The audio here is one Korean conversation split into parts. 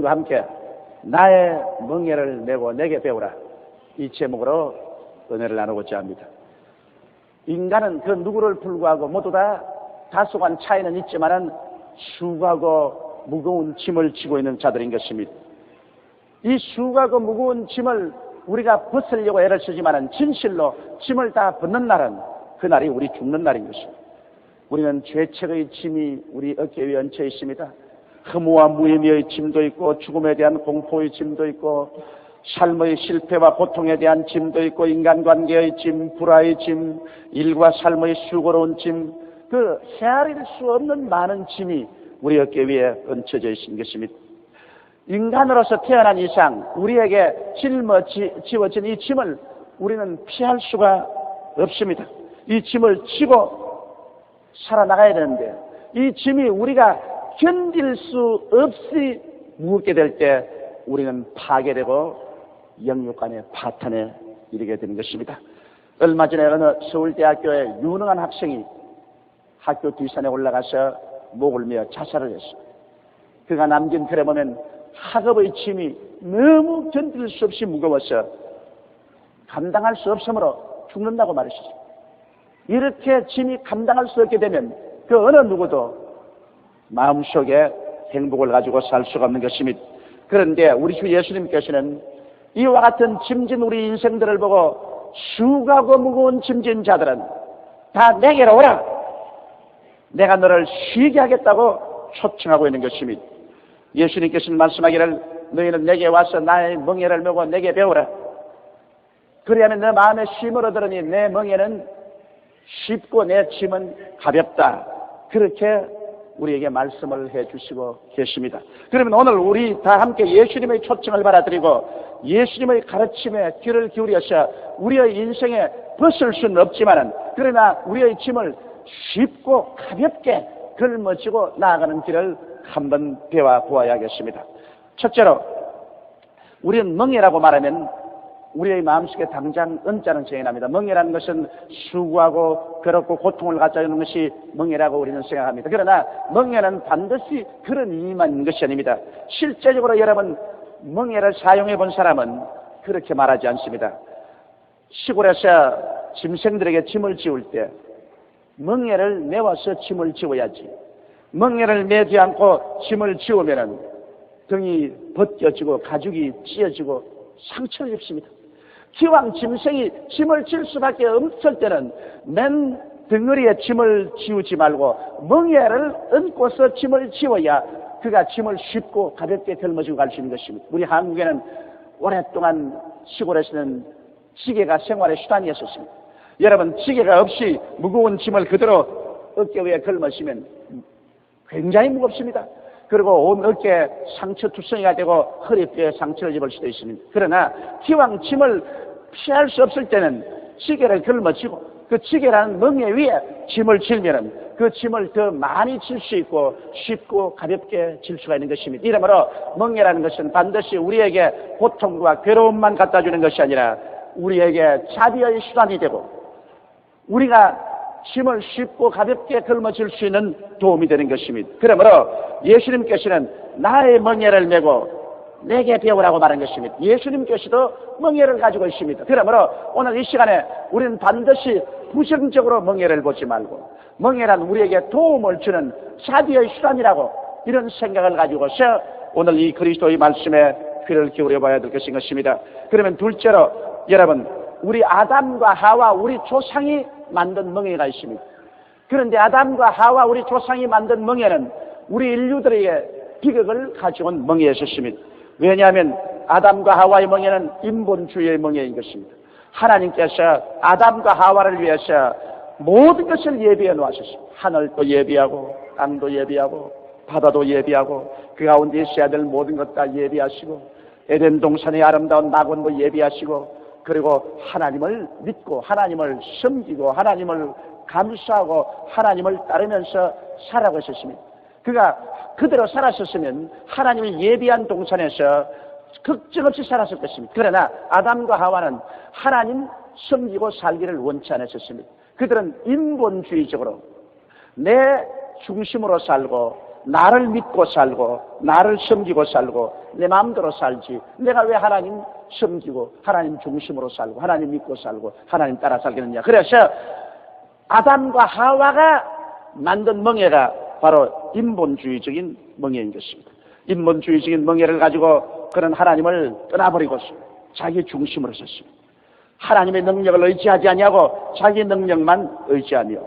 여러분과 함께 나의 멍에를 메고 내게 배우라, 이 제목으로 은혜를 나누고자 합니다. 인간은 그 누구를 불구하고 모두 다 다소간 차이는 있지만은 수고하고 무거운 짐을 지고 있는 자들인 것입니다. 이 수고하고 무거운 짐을 우리가 벗으려고 애를 쓰지만은 진실로 짐을 다 벗는 날은 그날이 우리 죽는 날인 것입니다. 우리는 죄책의 짐이 우리 어깨 위에 얹혀 있습니다. 허무와 무의미의 짐도 있고, 죽음에 대한 공포의 짐도 있고, 삶의 실패와 고통에 대한 짐도 있고, 인간관계의 짐, 불화의 짐, 일과 삶의 수고로운 짐, 그 헤아릴 수 없는 많은 짐이 우리 어깨 위에 얹혀져 있는 것입니다. 인간으로서 태어난 이상 우리에게 짊어지워진 이 짐을 우리는 피할 수가 없습니다. 이 짐을 지고 살아나가야 되는데, 이 짐이 우리가 견딜 수 없이 무겁게 될 때 우리는 파괴되고 영육간의 파탄에 이르게 되는 것입니다. 얼마 전에 어느 서울대학교의 유능한 학생이 학교 뒷산에 올라가서 목을 메어 자살을 했어요. 그가 남긴 글에 보면 학업의 짐이 너무 견딜 수 없이 무거워서 감당할 수 없으므로 죽는다고 말했어요. 이렇게 짐이 감당할 수 없게 되면 그 어느 누구도 마음속에 행복을 가지고 살 수가 없는 것입니다. 그런데 우리 주 예수님께서는 이와 같은 짐진 우리 인생들을 보고 수고하고 무거운 짐진 자들은 다 내게로 오라, 내가 너를 쉬게 하겠다고 초청하고 있는 것입니다. 예수님께서는 말씀하기를 너희는 내게 와서 나의 멍에를 메고 내게 배우라. 그리하면 내 마음에 쉼을 얻으리니 내 멍에는 쉽고 내 짐은 가볍다. 그렇게 우리에게 말씀을 해주시고 계십니다. 그러면 오늘 우리 다 함께 예수님의 초청을 받아들이고 예수님의 가르침에 귀를 기울여서 우리의 인생에 벗을 수는 없지만은 그러나 우리의 짐을 쉽고 가볍게 걸머지고 나아가는 길을 한번 배워보아야겠습니다. 첫째로 우리는 멍에라고 말하면 우리의 마음속에 당장 은자는 생각납니다. 멍에라는 것은 수고하고 괴롭고 고통을 가져오는 것이 멍에라고 우리는 생각합니다. 그러나 멍에는 반드시 그런 의미만 있는 것이 아닙니다. 실제적으로 여러분 멍에를 사용해 본 사람은 그렇게 말하지 않습니다. 시골에서 짐승들에게 짐을 지울 때 멍에를 메워서 짐을 지워야지, 멍에를 메지 않고 짐을 지우면은 등이 벗겨지고 가죽이 찢어지고 상처를 입습니다. 기왕 짐승이 짐을 질 수밖에 없을 때는 맨 덩어리에 짐을 지우지 말고 멍에를 얹고서 짐을 지워야 그가 짐을 쉽고 가볍게 짊어지고 갈 수 있는 것입니다. 우리 한국에는 오랫동안 시골에서는 지게가 생활의 수단이었습니다. 여러분, 지게가 없이 무거운 짐을 그대로 어깨 위에 걸머시면 굉장히 무겁습니다. 그리고 온 어깨에 상처투성이가 되고 허리뼈에 상처를 입을 수도 있습니다. 그러나 기왕 짐을 피할 수 없을 때는 지게를 걸머쥐고 그 지게라는 멍에 위에 짐을 질면은 그 짐을 더 많이 질 수 있고 쉽고 가볍게 질 수가 있는 것입니다. 이러므로 멍에라는 것은 반드시 우리에게 고통과 괴로움만 갖다 주는 것이 아니라 우리에게 자비의 수단이 되고 우리가 짐을 쉽고 가볍게 걸머질 수 있는 도움이 되는 것입니다. 그러므로 예수님께서는 나의 멍에를 메고 내게 배우라고 말한 것입니다. 예수님께서도 멍에를 가지고 있습니다. 그러므로 오늘 이 시간에 우리는 반드시 부정적으로 멍에를 보지 말고 멍에란 우리에게 도움을 주는 자비의 수단이라고 이런 생각을 가지고서 오늘 이 그리스도의 말씀에 귀를 기울여 봐야 될 것인 것입니다. 그러면 둘째로 여러분, 우리 아담과 하와 우리 조상이 만든 멍에가 있습니다. 그런데 아담과 하와 우리 조상이 만든 멍에는 우리 인류들에게 비극을 가져온 멍에였습니다. 왜냐하면 아담과 하와의 멍에는 인본주의의 멍에인 것입니다. 하나님께서 아담과 하와를 위해서 모든 것을 예비해 놓으셨습니다. 하늘도 예비하고 땅도 예비하고 바다도 예비하고 그 가운데 있어야 될 모든 것 다 예비하시고 에덴 동산의 아름다운 낙원도 예비하시고 그리고 하나님을 믿고 하나님을 섬기고 하나님을 감사하고 하나님을 따르면서 살아가고 있었습니다. 그가 그대로 살았었으면 하나님이 예비한 동산에서 걱정 없이 살았을 것입니다. 그러나 아담과 하와는 하나님 섬기고 살기를 원치 않았었습니다. 그들은 인본주의적으로 내 중심으로 살고 나를 믿고 살고 나를 섬기고 살고 내 마음대로 살지 내가 왜 하나님 섬기고 하나님 중심으로 살고 하나님 믿고 살고 하나님 따라 살겠느냐. 그래서 아담과 하와가 만든 멍에가 바로 인본주의적인 멍에인 것입니다. 인본주의적인 멍에를 가지고 그는 하나님을 떠나버리고서 자기 중심으로 섰습니다. 하나님의 능력을 의지하지 아니하고 자기 능력만 의지하며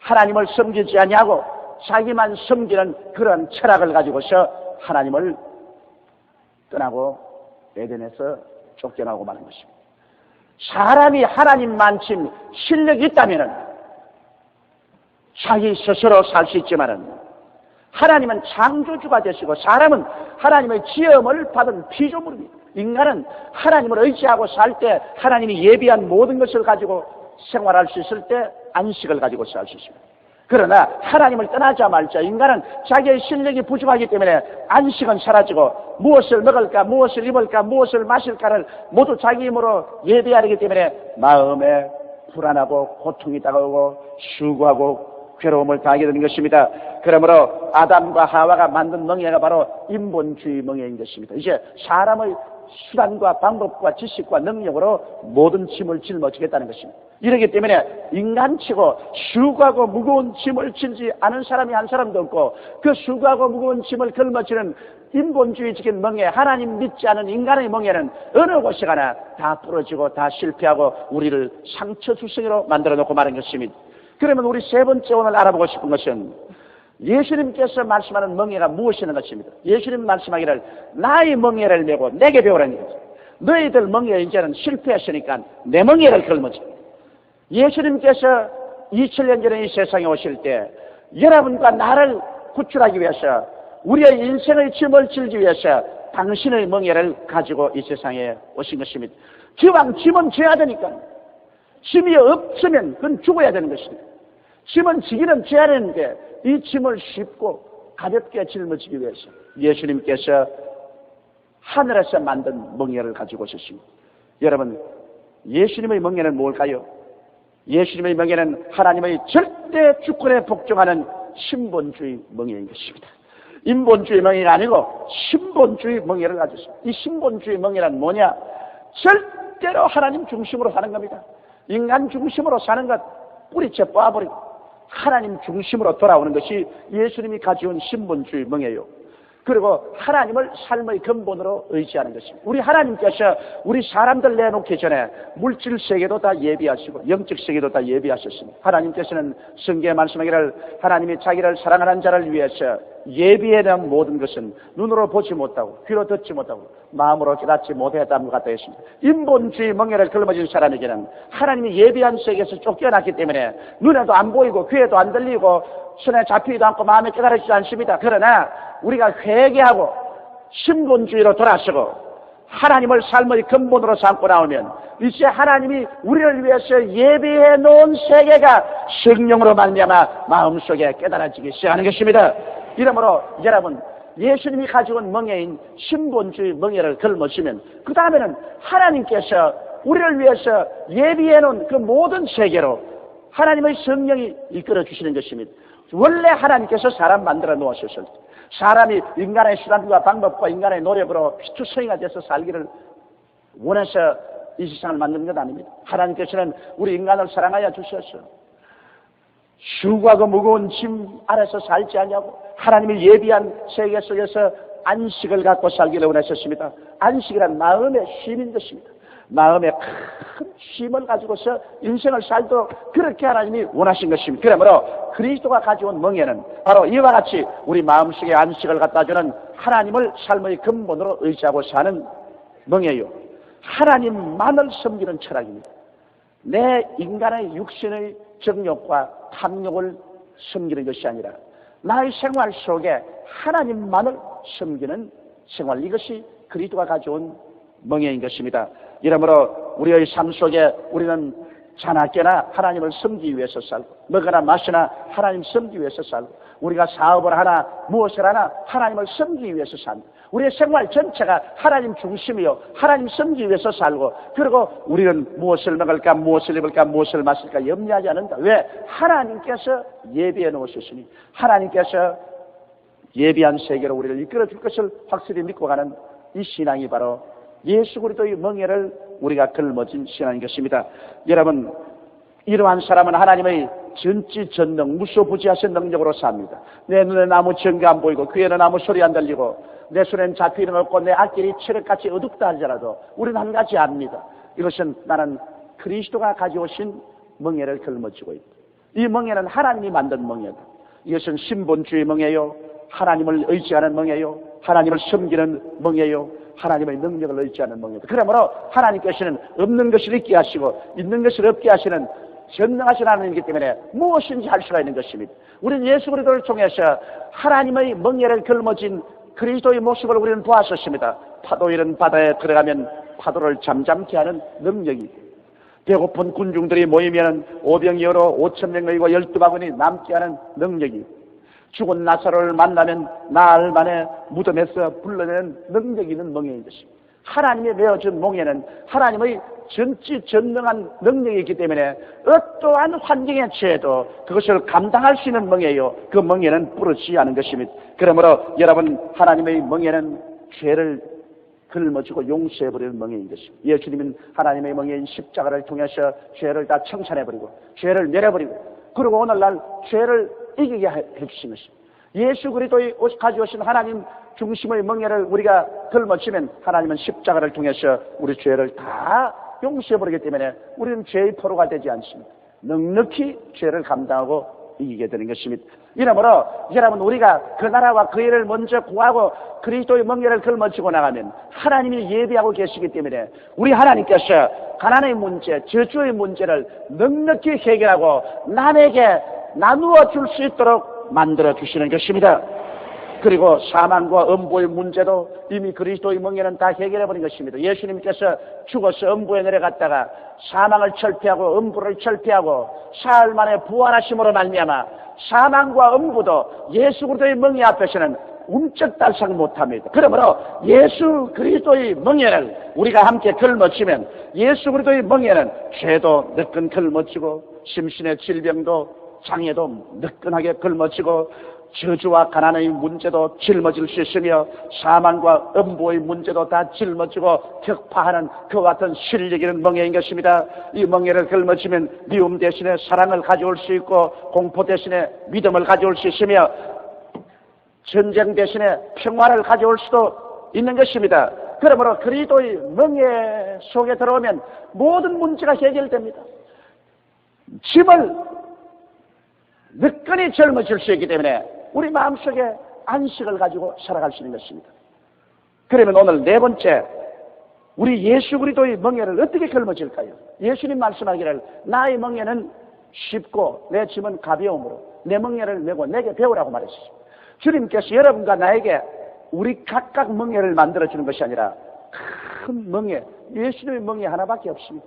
하나님을 섬기지 아니하고 자기만 섬기는 그런 철학을 가지고서 하나님을 떠나고 에덴에서 쫓겨나고 마는 것입니다. 사람이 하나님만큼 실력이 있다면 자기 스스로 살 수 있지만은 하나님은 창조주가 되시고 사람은 하나님의 지음을 받은 피조물입니다. 인간은 하나님을 의지하고 살 때 하나님이 예비한 모든 것을 가지고 생활할 수 있을 때 안식을 가지고 살 수 있습니다. 그러나 하나님을 떠나자 말자 인간은 자기의 실력이 부족하기 때문에 안식은 사라지고 무엇을 먹을까 무엇을 입을까 무엇을 마실까를 모두 자기 힘으로 예비하기 때문에 마음에 불안하고 고통이 다가오고 수고하고 괴로움을 당하게 되는 것입니다. 그러므로 아담과 하와가 만든 멍에가 바로 인본주의 멍에인 것입니다. 이제 사람의 수단과 방법과 지식과 능력으로 모든 짐을 짊어지겠다는 것입니다. 이렇기 때문에 인간치고 수고하고 무거운 짐을 질지 않은 사람이 한 사람도 없고 그 수고하고 무거운 짐을 짊어지는 인본주의적인 멍에 하나님 믿지 않은 인간의 멍에는 어느 곳에 가나 다 부러지고 다 실패하고 우리를 상처주성이로 만들어 놓고 마는 것입니다. 그러면 우리 세 번째 오늘 알아보고 싶은 것은 예수님께서 말씀하는 멍에가 무엇이냐는 것입니다. 예수님 말씀하기를 나의 멍에를 메고 내게 배우라는 것입니다. 너희들 멍에 이제는 실패했으니까 내 멍에를 걸머져. 예수님께서 2000년 전에 이 세상에 오실 때 여러분과 나를 구출하기 위해서 우리의 인생의 짐을 질기 위해서 당신의 멍에를 가지고 이 세상에 오신 것입니다. 기왕 짐은 져야 되니까 짐이 없으면 그건 죽어야 되는 것입니다. 짐은 지기는 져야 되는데 이 짐을 쉽고 가볍게 짊어지기 위해서 예수님께서 하늘에서 만든 멍에를 가지고 오셨습니다. 여러분 예수님의 멍에는 뭘까요? 예수님의 멍에는 하나님의 절대 주권에 복종하는 신본주의 멍에인 것입니다. 인본주의 멍에가 아니고 신본주의 멍에를 가졌습니다. 이 신본주의 멍에란 뭐냐? 절대로 하나님 중심으로 사는 겁니다. 인간 중심으로 사는 것 뿌리째 빻아버리고 하나님 중심으로 돌아오는 것이 예수님이 가져온 신본주의 멍에요. 그리고 하나님을 삶의 근본으로 의지하는 것입니다. 우리 하나님께서 우리 사람들 내놓기 전에 물질 세계도 다 예비하시고 영적 세계도 다 예비하셨습니다. 하나님께서는 성경에 말씀하기를 하나님이 자기를 사랑하는 자를 위해서 예비해놓은 모든 것은 눈으로 보지 못하고 귀로 듣지 못하고 마음으로 깨닫지 못했다는 것 같다 했습니다. 인본주의 멍에를 걸머진 사람에게는 하나님이 예비한 세계에서 쫓겨났기 때문에 눈에도 안 보이고 귀에도 안 들리고 손에 잡히지도 않고 마음에 깨달아지지 않습니다. 그러나 우리가 회개하고 신본주의로 돌아서고 하나님을 삶의 근본으로 삼고 나오면 이제 하나님이 우리를 위해서 예비해 놓은 세계가 성령으로 말미암아 마음속에 깨달아지기 시작하는 것입니다. 이러므로 여러분 예수님이 가져온 멍에인 신본주의 멍에를 걸머시면 그 다음에는 하나님께서 우리를 위해서 예비해 놓은 그 모든 세계로 하나님의 성령이 이끌어 주시는 것입니다. 원래 하나님께서 사람 만들어 놓으셨을 때 사람이 인간의 수단과 방법과 인간의 노력으로 피투성이가 돼서 살기를 원해서 이 세상을 만든 것 아닙니다. 하나님께서는 우리 인간을 사랑하여 주셔서 수고하고 무거운 짐 아래서 살지 않냐고 하나님이 예비한 세계 속에서 안식을 갖고 살기를 원하셨습니다. 안식이란 마음의 쉼인 것입니다. 마음의 큰 쉼을 가지고서 인생을 살도록 그렇게 하나님이 원하신 것입니다. 그러므로 그리스도가 가져온 멍에는 바로 이와 같이 우리 마음속에 안식을 갖다주는 하나님을 삶의 근본으로 의지하고 사는 멍에요. 하나님만을 섬기는 철학입니다. 내 인간의 육신의 정욕과 탐욕을 섬기는 것이 아니라 나의 생활 속에 하나님만을 섬기는 생활, 이것이 그리스도가 가져온 멍에인 것입니다. 이러므로 우리의 삶 속에 우리는 자나 깨나 하나님을 섬기기 위해서 살고 먹으나 마시나 하나님 섬기기 위해서 살고 우리가 사업을 하나 무엇을 하나 하나님을 섬기기 위해서 삽니다. 우리의 생활 전체가 하나님 중심이요 하나님 섬기기 위해서 살고 그리고 우리는 무엇을 먹을까 무엇을 입을까 무엇을 마실까 염려하지 않는다. 왜? 하나님께서 예비해 놓으셨으니 하나님께서 예비한 세계로 우리를 이끌어 줄 것을 확실히 믿고 가는 이 신앙이 바로 예수 그리스도의 멍에를 우리가 걸머진 신앙인 것입니다. 여러분, 이러한 사람은 하나님의 전지전능 무소부지하신 능력으로 삽니다. 내 눈에는 아무 증거 안 보이고 귀에는 아무 소리 안 들리고 내 손에는 잡히는 없고 내 앞길이 칠흑같이 어둡다 할지라도 우리는 한 가지 압니다. 이것은 나는 그리스도가 가져오신 멍에를 걸머쥐고 있다. 이 멍에는 하나님이 만든 멍에다. 이것은 신본주의 멍에요, 하나님을 의지하는 멍에요, 하나님을 섬기는 멍에요, 하나님의 능력을 의지하는 멍에다. 그러므로 하나님께서는 없는 것을 있게 하시고 있는 것을 없게 하시는 전능하신 하나님이기 때문에 무엇인지 할 수가 있는 것입니다. 우리는 예수 그리스도를 통해서 하나님의 멍에를 걸머진 그리스도의 모습을 우리는 보았었습니다. 파도 이런 바다에 들어가면 파도를 잠잠케 하는 능력이, 배고픈 군중들이 모이면 오병이어로 5,000명 모이고 12바구니 남게 하는 능력이, 죽은 나사로를 만나면 나흘 만에 무덤에서 불러내는 능력이 있는 멍에인 것입니다. 하나님의 메어준 멍에는 하나님의 전지전능한 능력이 있기 때문에 어떠한 환경에 처해도 그것을 감당할 수 있는 멍에요. 그 멍에는 부러지지 않은 것입니다. 그러므로 여러분, 하나님의 멍에는 죄를 걸머쥐고 용서해버리는 멍에인 것입니다. 예수님은 하나님의 멍에인 십자가를 통해서 죄를 다 청산해버리고 죄를 내려버리고 그리고 오늘날 죄를 이기게 해주신 것입니다. 예수 그리스도의 가져오신 하나님 중심의 멍에를 우리가 걸머쥐면 하나님은 십자가를 통해서 우리 죄를 다 용서해버리기 때문에 우리는 죄의 포로가 되지 않습니다. 넉넉히 죄를 감당하고 이기게 되는 것입니다. 이러므로 여러분, 우리가 그 나라와 그 일을 먼저 구하고 그리스도의 멍에를 걸머쥐고 나가면 하나님이 예비하고 계시기 때문에 우리 하나님께서 가난의 문제, 저주의 문제를 넉넉히 해결하고 남에게 나누어 줄 수 있도록 만들어 주시는 것입니다. 그리고 사망과 음부의 문제도 이미 그리스도의 멍에는 다 해결해버린 것입니다. 예수님께서 죽어서 음부에 내려갔다가 사망을 철폐하고 음부를 철폐하고 사흘 만에 부활하심으로 말미암아 사망과 음부도 예수 그리스도의 멍에 앞에서는 움쩍달싹 못합니다. 그러므로 예수 그리스도의 멍에를 우리가 함께 걸머쥐면 예수 그리스도의 멍에는 죄도 느끈 걸머쥐고 심신의 질병도 장애도 느끈하게 걸머쥐고 저주와 가난의 문제도 짊어질 수 있으며 사망과 음부의 문제도 다 짊어지고 격파하는 그와 같은 실력 있는 멍에인 것입니다. 이 멍에를 걸머쥐면 미움 대신에 사랑을 가져올 수 있고 공포 대신에 믿음을 가져올 수 있으며 전쟁 대신에 평화를 가져올 수도 있는 것입니다. 그러므로 그리스도의 멍에 속에 들어오면 모든 문제가 해결됩니다. 짐을 늦건히 젊어질 수 있기 때문에 우리 마음속에 안식을 가지고 살아갈 수 있는 것입니다. 그러면 오늘 네 번째, 우리 예수 그리스도의 멍에를 어떻게 걸머질까요? 예수님 말씀하기를 나의 멍에는 쉽고 내 짐은 가벼움으로 내 멍에를 메고 내게 배우라고 말했습니다. 주님께서 여러분과 나에게 우리 각각 멍에를 만들어주는 것이 아니라 큰 멍에, 예수님의 멍에 하나밖에 없습니다.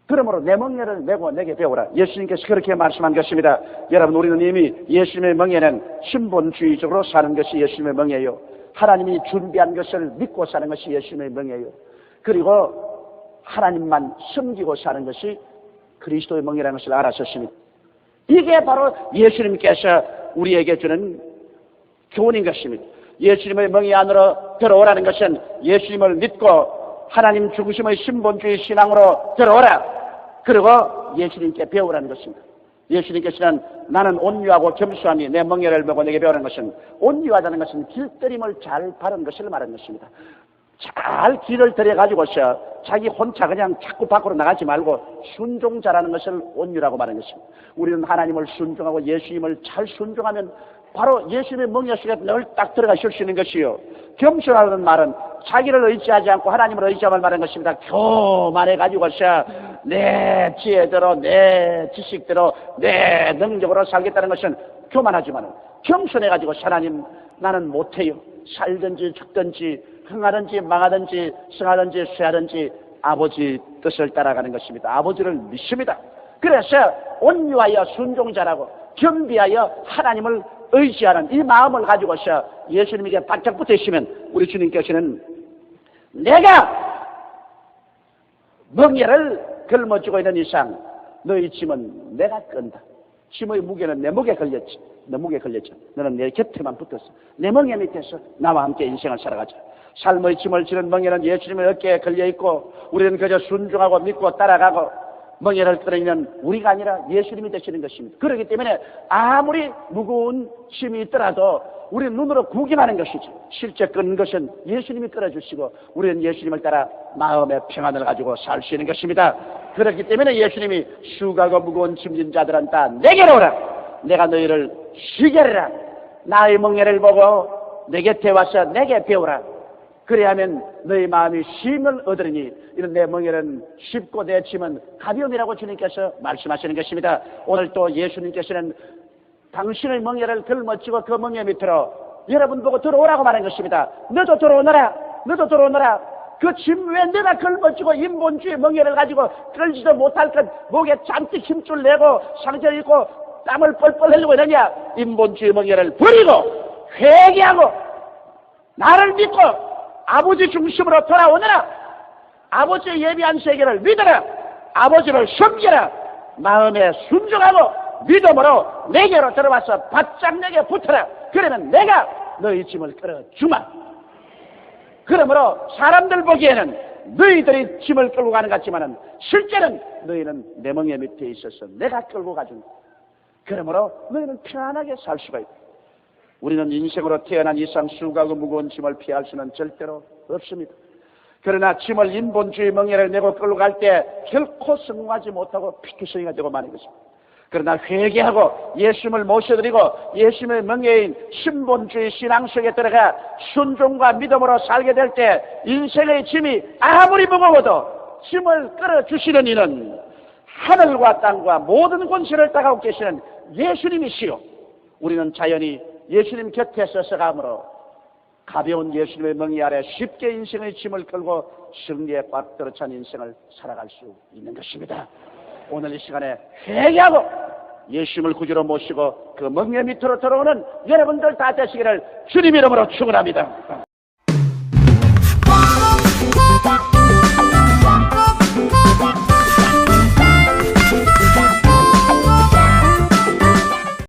그러므로 내 멍에를 메고 내게 배우라. 예수님께서 그렇게 말씀한 것입니다. 여러분, 우리는 이미 예수님의 멍에는 신본주의적으로 사는 것이 예수님의 멍에요. 하나님이 준비한 것을 믿고 사는 것이 예수님의 멍에요. 그리고 하나님만 섬기고 사는 것이 그리스도의 멍에라는 것을 알았었습니다. 이게 바로 예수님께서 우리에게 주는 교훈인 것입니다. 예수님의 멍에 안으로 들어오라는 것은 예수님을 믿고 하나님 중심의 신본주의 신앙으로 들어오라. 그리고 예수님께 배우라는 것입니다. 예수님께서는 나는 온유하고 겸손하니 내 멍에를 메고 내게 배우라는 것은, 온유하다는 것은 길들임을 잘 바른 것을 말하는 것입니다. 잘 길을 들여가지고서 자기 혼자 그냥 자꾸 밖으로 나가지 말고 순종자라는 것을 온유라고 말하는 것입니다. 우리는 하나님을 순종하고 예수님을 잘 순종하면 바로 예수님의 멍에 속에 늘 딱 들어가실 수 있는 것이요. 겸손하다는 말은 자기를 의지하지 않고 하나님을 의지함을 말하는 것입니다. 교만해가지고서 내 지혜대로, 내 지식대로, 내 능력으로 살겠다는 것은 교만하지만 겸손해가지고 하나님, 나는 못해요. 살든지 죽든지 흥하든지 망하든지 승하든지 쇠하든지 아버지 뜻을 따라가는 것입니다. 아버지를 믿습니다. 그래서 온유하여 순종자라고 겸비하여 하나님을 의지하는 이 마음을 가지고서 예수님에게 바짝 붙으시면 우리 주님께서는 내가 멍에를 걸머쥐고 있는 이상 너희 짐은 내가 끈다. 짐의 무게는 내 목에 걸렸지. 내 목에 걸렸죠. 너는 내 곁에만 붙었어. 내 멍에 밑에서 나와 함께 인생을 살아가자. 삶의 짐을 지는 멍에는 예수님의 어깨에 걸려있고 우리는 그저 순종하고 믿고 따라가고 멍에를 끌어내는 우리가 아니라 예수님이 되시는 것입니다. 그렇기 때문에 아무리 무거운 짐이 있더라도 우리는 눈으로 구경하는 것이지 실제 끄는 것은 예수님이 끌어주시고 우리는 예수님을 따라 마음의 평안을 가지고 살 수 있는 것입니다. 그렇기 때문에 예수님이 수고하고 무거운 짐진 자들은 다 내게로 오라. 내가 너희를 쉬게 하리라. 나의 멍에를 보고 내 곁에 와서 내게 배우라. 그래야면 너희 마음이 쉼을 얻으리니 이런 내 멍에는 쉽고 내 짐은 가벼움이라고 주님께서 말씀하시는 것입니다. 오늘 또 예수님께서는 당신의 멍에를 들머치고 그 멍에 밑으로 여러분 보고 들어오라고 말하는 것입니다. 너도 들어오너라. 너도 들어오너라. 그 짐 왜 내가 걸머치고 인본주의 멍에를 가지고 끌지도 못할 것 목에 잔뜩 힘줄 내고 상처 입고 땀을 뻘뻘 흘리고 이러냐. 인본주의 멍에를 버리고 회개하고 나를 믿고 아버지 중심으로 돌아오느라. 아버지의 예비한 세계를 믿어라. 아버지를 섬기라. 마음에 순종하고 믿음으로 내게로 들어와서 바짝 내게 붙어라. 그러면 내가 너희 짐을 끌어주마. 그러므로 사람들 보기에는 너희들이 짐을 끌고 가는 것 같지만은 실제는 너희는 내 멍에 밑에 있어서 내가 끌고 가준다. 그러므로 너희는 편안하게 살 수가 있다. 우리는 인생으로 태어난 이상 수고하고 무거운 짐을 피할 수는 절대로 없습니다. 그러나 짐을 인본주의 멍에를 내고 끌고 갈 때 결코 성공하지 못하고 피투성이가 되고 마는 것입니다. 그러나 회개하고 예수님을 모셔드리고 예수님의 멍에인 신본주의 신앙 속에 들어가 순종과 믿음으로 살게 될 때 인생의 짐이 아무리 무거워도 짐을 끌어주시는 이는 하늘과 땅과 모든 권세를 따가고 계시는 예수님이시요. 우리는 자연히 예수님 곁에 서서 가므로 가벼운 예수님의 멍에 아래 쉽게 인생의 짐을 끌고 승리에 꽉 들어찬 인생을 살아갈 수 있는 것입니다. 오늘 이 시간에 회개하고 예수님을 구주로 모시고 그 멍에 밑으로 들어오는 여러분들 다 되시기를 주님 이름으로 축원합니다.